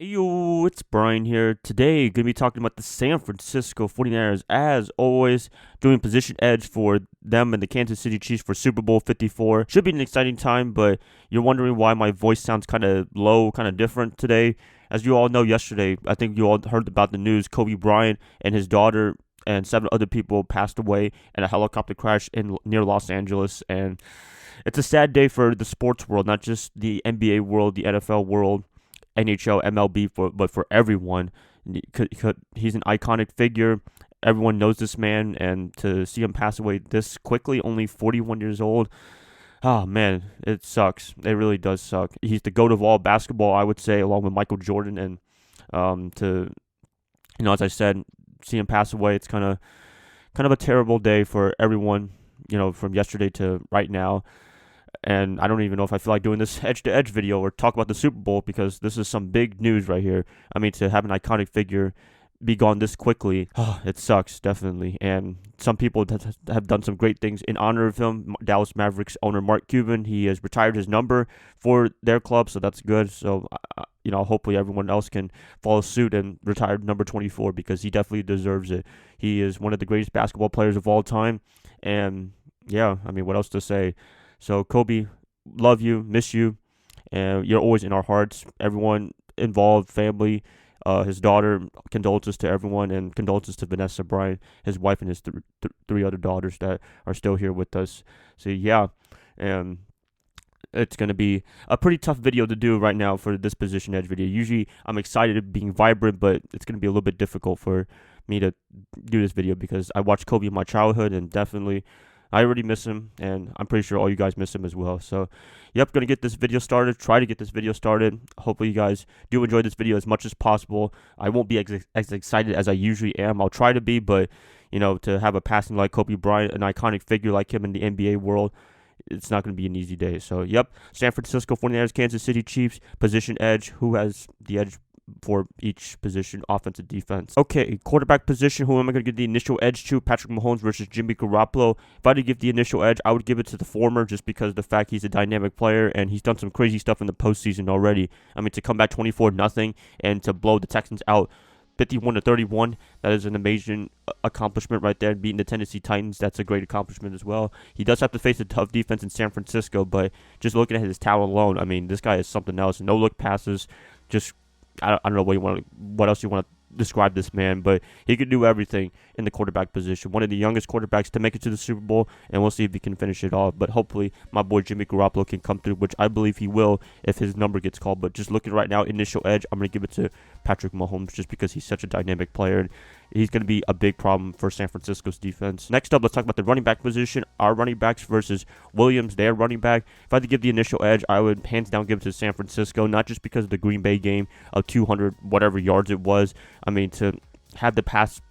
Yo, it's Brian here. Today, going to be talking about the San Francisco 49ers, as always, doing position edge for them and the Kansas City Chiefs for Super Bowl 54. Should be an exciting time, but you're wondering why my voice sounds kind of low, kind of different today. As you all know, yesterday, I think you all heard about the news, Kobe Bryant and his daughter and 7 other people passed away in a helicopter crash near Los Angeles, and it's a sad day for the sports world, not just the NBA world, the NFL world, NHL, MLB, but for everyone. He's an iconic figure. Everyone knows this man, and to see him pass away this quickly, only 41 years old, oh man, it sucks. It really does suck. He's the GOAT of all basketball, I would say, along with Michael Jordan. And as I said, see him pass away, it's kind of a terrible day for everyone. From yesterday to right now. And I don't even know if I feel like doing this edge-to-edge video or talk about the Super Bowl, because this is some big news right here. I mean, to have an iconic figure be gone this quickly, it sucks, definitely. And some people have done some great things in honor of him. Dallas Mavericks owner Mark Cuban, he has retired his number for their club, so that's good. So, hopefully everyone else can follow suit and retire number 24, because he definitely deserves it. He is one of the greatest basketball players of all time. And, yeah, I mean, what else to say? So, Kobe, love you, miss you, and you're always in our hearts. Everyone involved, family, his daughter, condolences to everyone, and condolences to Vanessa Bryant, his wife, and his 3 other daughters that are still here with us. So, yeah, and it's going to be a pretty tough video to do right now for this position edge video. Usually, I'm excited at being vibrant, but it's going to be a little bit difficult for me to do this video because I watched Kobe in my childhood, and definitely I already miss him, and I'm pretty sure all you guys miss him as well. So, yep, going to get this video started. Try to get this video started. Hopefully you guys do enjoy this video as much as possible. I won't be as excited as I usually am. I'll try to be, but, to have a passing like Kobe Bryant, an iconic figure like him in the NBA world, it's not going to be an easy day. So, yep, San Francisco 49ers, Kansas City Chiefs, position edge. Who has the edge for each position, offense and defense? Okay, quarterback position, who am I going to give the initial edge to? Patrick Mahomes versus Jimmy Garoppolo. If I had to give the initial edge, I would give it to the former, just because of the fact he's a dynamic player and he's done some crazy stuff in the postseason already. I mean, to come back 24-0 and to blow the Texans out 51-31, that is an amazing accomplishment right there. Beating the Tennessee Titans, that's a great accomplishment as well. He does have to face a tough defense in San Francisco, but just looking at his talent alone, I mean, this guy is something else. No look passes, just I don't know what else you want to describe this man, but he could do everything in the quarterback position. One of the youngest quarterbacks to make it to the Super Bowl, and we'll see if he can finish it off. But hopefully my boy Jimmy Garoppolo can come through, which I believe he will if his number gets called. But just looking right now, initial edge, I'm going to give it to Patrick Mahomes, just because he's such a dynamic player, and he's going to be a big problem for San Francisco's defense. Next up, let's talk about the running back position. Our running backs versus Williams, their running back. If I had to give the initial edge, I would hands down give it to San Francisco, not just because of the Green Bay game of 200 whatever yards it was. I mean, to have the pass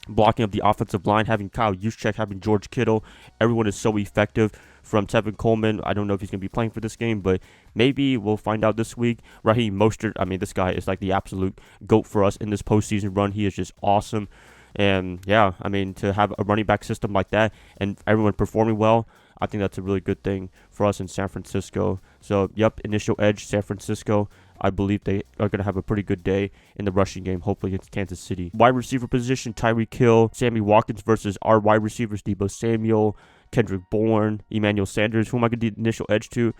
blocking of the offensive line, having Kyle Juszczyk, having George Kittle, everyone is so effective. From Tevin Coleman, I don't know if he's going to be playing for this game, but maybe we'll find out this week. Raheem Mostert, I mean, this guy is like the absolute GOAT for us in this postseason run. He is just awesome. And, yeah, I mean, to have a running back system like that and everyone performing well, I think that's a really good thing for us in San Francisco. So, yep, initial edge, San Francisco. I believe they are going to have a pretty good day in the rushing game, hopefully against Kansas City. Wide receiver position, Tyreek Hill, Sammy Watkins versus our wide receivers, Deebo Samuel, Kendrick Bourne, Emmanuel Sanders. Who am I going to give the initial edge to?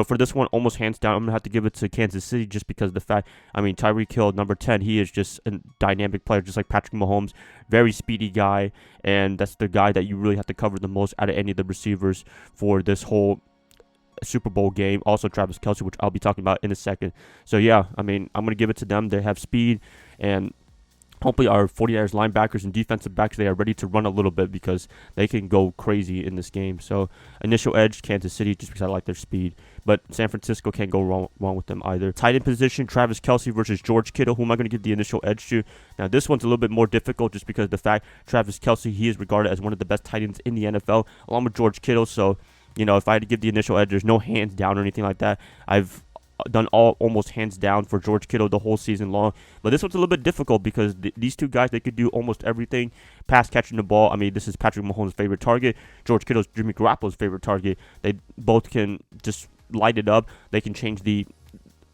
For this one, almost hands down, I'm going to have to give it to Kansas City, just because of the fact, I mean, Tyreek Hill, number 10, he is just a dynamic player, just like Patrick Mahomes. Very speedy guy, and that's the guy that you really have to cover the most out of any of the receivers for this whole Super Bowl game. Also Travis Kelce, which I'll be talking about in a second. So, yeah, I mean, I'm going to give it to them. They have speed, and hopefully our 49ers linebackers and defensive backs, they are ready to run a little bit, because they can go crazy in this game. So, initial edge, Kansas City, just because I like their speed. But San Francisco can't go wrong with them either. Tight end position, Travis Kelce versus George Kittle. Who am I going to give the initial edge to? Now, this one's a little bit more difficult, just because of the fact Travis Kelce, he is regarded as one of the best tight ends in the NFL, along with George Kittle. So, if I had to give the initial edge, there's no hands down or anything like that. I've done almost hands down for George Kittle the whole season long. But this one's a little bit difficult, because these two guys, they could do almost everything. Pass catching the ball. I mean, this is Patrick Mahomes' favorite target. George Kittle's Jimmy Garoppolo's favorite target. They both can just light it up. They can change the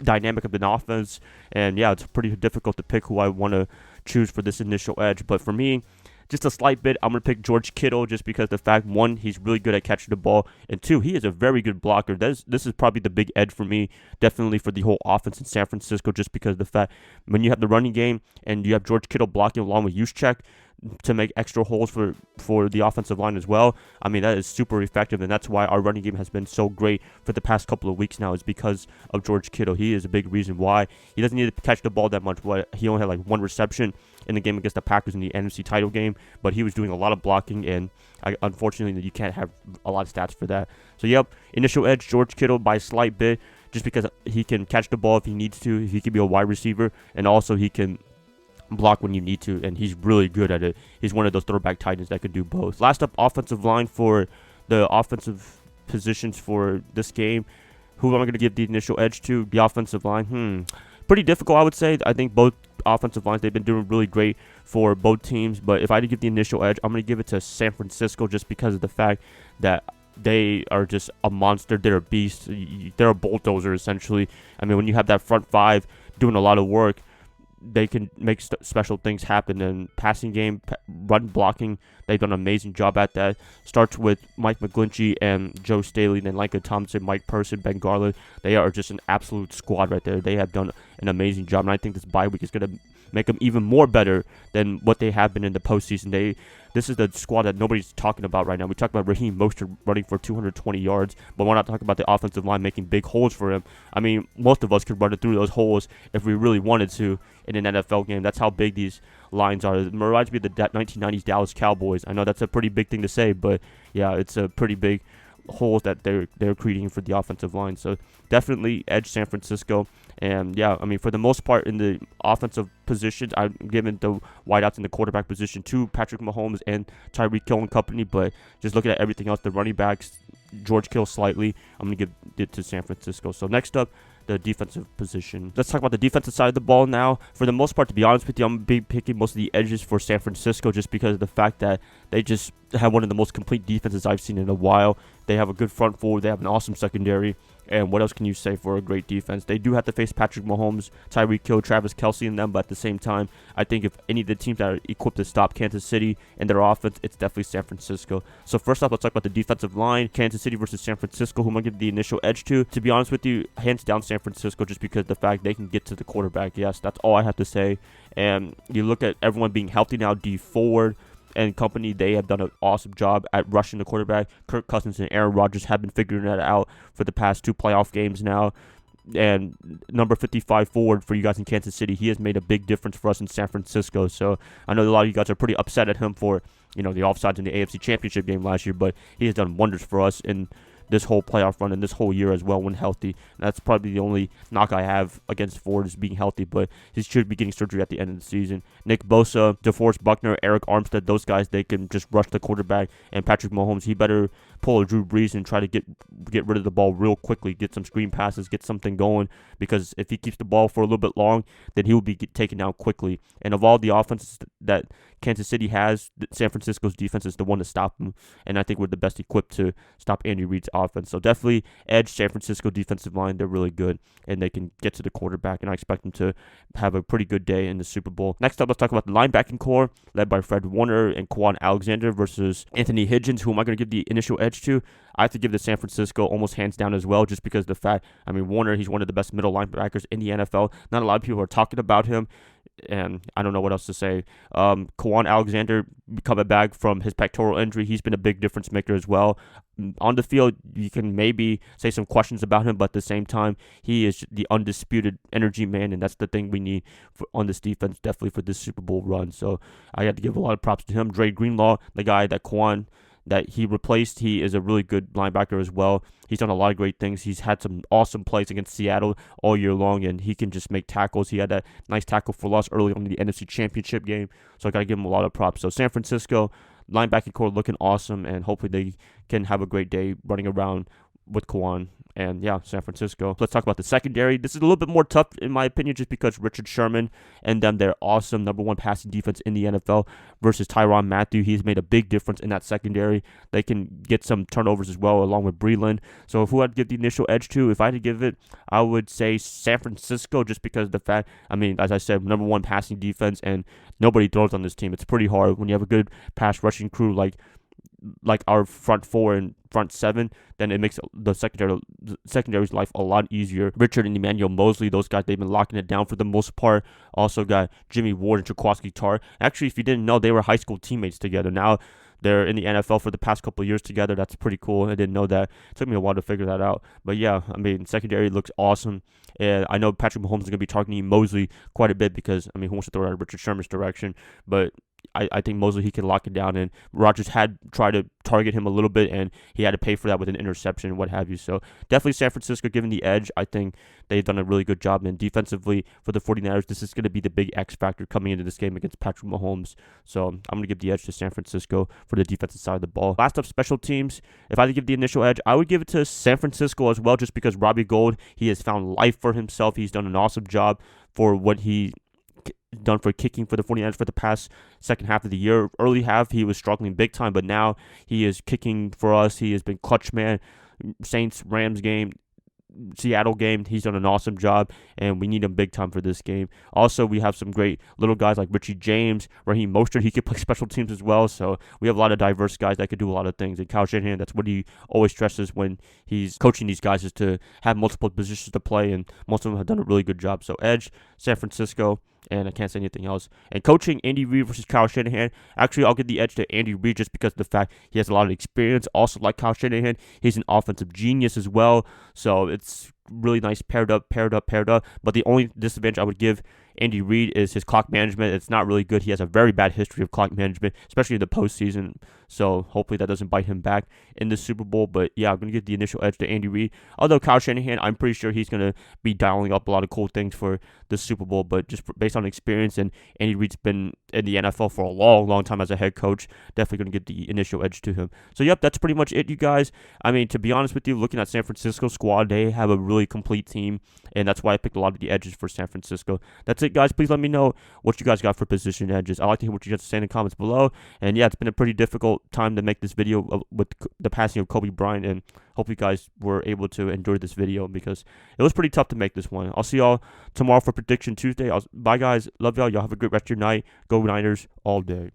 dynamic of an offense. And yeah, it's pretty difficult to pick who I want to choose for this initial edge. But for me, just a slight bit, I'm going to pick George Kittle just because the fact, one, he's really good at catching the ball, and two, he is a very good blocker. This is probably the big edge for me, definitely for the whole offense in San Francisco, just because of the fact when you have the running game and you have George Kittle blocking along with Juszczyk to make extra holes for the offensive line as well. I mean, that is super effective, and that's why our running game has been so great for the past couple of weeks now, is because of George Kittle. He is a big reason why. He doesn't need to catch the ball that much. He only had like one reception in the game against the Packers in the NFC title game, but he was doing a lot of blocking, and unfortunately, you can't have a lot of stats for that. So, yep, initial edge, George Kittle by a slight bit, just because he can catch the ball if he needs to. He can be a wide receiver, and also he can block when you need to, and he's really good at it. He's one of those throwback tight ends that could do both. Last up, offensive line for the offensive positions for this game. Who am I going to give the initial edge to? The offensive line. Pretty difficult, I would say. I think both offensive lines, they've been doing really great for both teams, but if I had to give the initial edge, I'm going to give it to San Francisco just because of the fact that they are just a monster. They're a beast. They're a bulldozer, essentially. I mean, when you have that front five doing a lot of work, they can make special things happen. And passing game, run blocking, they've done an amazing job at that. Starts with Mike McGlinchey and Joe Staley, then Micah Thompson, Mike Person, Ben Garland. They are just an absolute squad right there. They have done an amazing job, and I think this bye week is going to make them even more better than what they have been in the postseason. This is the squad that nobody's talking about right now. We talk about Raheem Mostert running for 220 yards, but we're not talking about the offensive line making big holes for him. I mean, most of us could run it through those holes if we really wanted to in an NFL game. That's how big these lines are. It reminds me of the 1990s Dallas Cowboys. I know that's a pretty big thing to say, but yeah, it's a pretty big holes that they're creating for the offensive line. So definitely edge San Francisco. And yeah, I mean, for the most part in the offensive positions, I'm giving the wideouts in the quarterback position to Patrick Mahomes and Tyreek Hill and company. But just looking at everything else, the running backs, George Kittle slightly, I'm going to give it to San Francisco. So next up, the defensive position. Let's talk about the defensive side of the ball now. For the most part, to be honest with you, I'm going to be picking most of the edges for San Francisco just because of the fact that they just have one of the most complete defenses I've seen in a while. They have a good front four. They have an awesome secondary. And what else can you say for a great defense? They do have to face Patrick Mahomes, Tyreek Hill, Travis Kelce in them, but at the same time, I think if any of the teams that are equipped to stop Kansas City and their offense, it's definitely San Francisco. So first up, let's talk about the defensive line. Kansas City versus San Francisco, who I'm going to give the initial edge to. To be honest with you, hands down San Francisco, just because of the fact they can get to the quarterback. Yes, that's all I have to say. And you look at everyone being healthy now, D Ford and company, they have done an awesome job at rushing the quarterback. Kirk Cousins and Aaron Rodgers have been figuring that out for the past 2 playoff games now. And number 55 forward for you guys in Kansas City, he has made a big difference for us in San Francisco. So I know a lot of you guys are pretty upset at him for, the offsides in the AFC Championship game last year, but he has done wonders for us in this whole playoff run and this whole year as well when healthy. And that's probably the only knock I have against Ford is being healthy, but he should be getting surgery at the end of the season. Nick Bosa, DeForest Buckner, Eric Armstead, those guys, they can just rush the quarterback. And Patrick Mahomes, he better pull a Drew Brees and try to get rid of the ball real quickly, get some screen passes, get something going, because if he keeps the ball for a little bit long, then he will be taken down quickly. And of all the offenses that Kansas City has, San Francisco's defense is the one to stop him, and I think we're the best equipped to stop Andy Reid's offense. So definitely edge San Francisco defensive line. They're really good, and they can get to the quarterback, and I expect them to have a pretty good day in the Super Bowl. Next up, let's talk about the linebacking core, led by Fred Warner and Kwon Alexander versus Anthony Hitchens. Who am I going to give the initial edge to? I have to give the San Francisco almost hands down as well, just because of the fact, Warner, he's one of the best middle linebackers in the NFL. Not a lot of people are talking about him, and I don't know what else to say. Kwon Alexander coming back from his pectoral injury, he's been a big difference maker as well. On the field, you can maybe say some questions about him, but at the same time, he is the undisputed energy man, and that's the thing we need on this defense, definitely for this Super Bowl run. So I have to give a lot of props to him. Dre Greenlaw, the guy that Kwon that he replaced, he is a really good linebacker as well. He's done a lot of great things. He's had some awesome plays against Seattle all year long, and he can just make tackles. He had that nice tackle for loss early on in the NFC Championship game, so I got to give him a lot of props. So San Francisco, linebacking core looking awesome, and hopefully they can have a great day running around with Kwon And yeah, San Francisco. Let's talk about the secondary. This is a little bit more tough in my opinion just because Richard Sherman and them, they're awesome number one passing defense in the NFL versus Tyrann Mathieu. He's made a big difference in that secondary. They can get some turnovers as well along with Breland. So who I'd give the initial edge to, if I had to give it, I would say San Francisco just because of the fact, I mean, as I said, number one passing defense and nobody throws on this team. It's pretty hard when you have a good pass rushing crew like our front four and front seven, then it makes the secondary's life a lot easier. Richard and Emmanuel Mosley, those guys, they've been locking it down for the most part. Also got Jimmy Ward and Jaquaski Tartt. Actually, if you didn't know, they were high school teammates together. Now they're in the NFL for the past couple of years together. That's pretty cool. I didn't know that. It took me a while to figure that out. But yeah, I mean, secondary looks awesome. And I know Patrick Mahomes is going to be targeting Mosley quite a bit because, I mean, who wants to throw it out Richard Sherman's direction? But I think Mosley, he can lock it down, and Rodgers had tried to target him a little bit, and he had to pay for that with an interception and what have you. So definitely San Francisco given the edge. I think they've done a really good job, and defensively for the 49ers, this is going to be the big X factor coming into this game against Patrick Mahomes. So I'm going to give the edge to San Francisco for the defensive side of the ball. Last up, special teams. If I had to give the initial edge, I would give it to San Francisco as well, just because Robbie Gould, he has found life for himself. He's done an awesome job for what he done for kicking for the 49ers for the past second half of the year. Early half, he was struggling big time, but now he is kicking for us. He has been clutch man. Saints, Rams game, Seattle game, he's done an awesome job, and we need him big time for this game. Also, we have some great little guys like Richie James, Raheem Mostert. He could play special teams as well, so we have a lot of diverse guys that could do a lot of things. And Kyle Shanahan, that's what he always stresses when he's coaching these guys, is to have multiple positions to play, and most of them have done a really good job. So edge, San Francisco, and I can't say anything else. And coaching, Andy Reid versus Kyle Shanahan. Actually, I'll give the edge to Andy Reid just because of the fact he has a lot of experience. Also, like Kyle Shanahan, he's an offensive genius as well. So it's really nice paired up. But the only disadvantage I would give Andy Reid is his clock management. It's not really good. He has a very bad history of clock management, especially in the postseason. So hopefully that doesn't bite him back in the Super Bowl. But yeah, I'm going to give the initial edge to Andy Reid. Although Kyle Shanahan, I'm pretty sure he's going to be dialing up a lot of cool things for the Super Bowl. But just based on experience, and Andy Reid's been in the NFL for a long time as a head coach, definitely going to give the initial edge to him. So yep, that's pretty much it, you guys. I mean, to be honest with you, looking at San Francisco squad, they have a really complete team, and that's why I picked a lot of the edges for San Francisco. That's it, guys. Please let me know what you guys got for position edges. I'd like to hear what you guys say in the comments below. And yeah, it's been a pretty difficult time to make this video with the passing of Kobe Bryant, and hope you guys were able to enjoy this video because it was pretty tough to make this one. I'll see y'all tomorrow for Prediction Tuesday. Bye, guys. Love y'all. Y'all have a great rest of your night. Go Niners all day.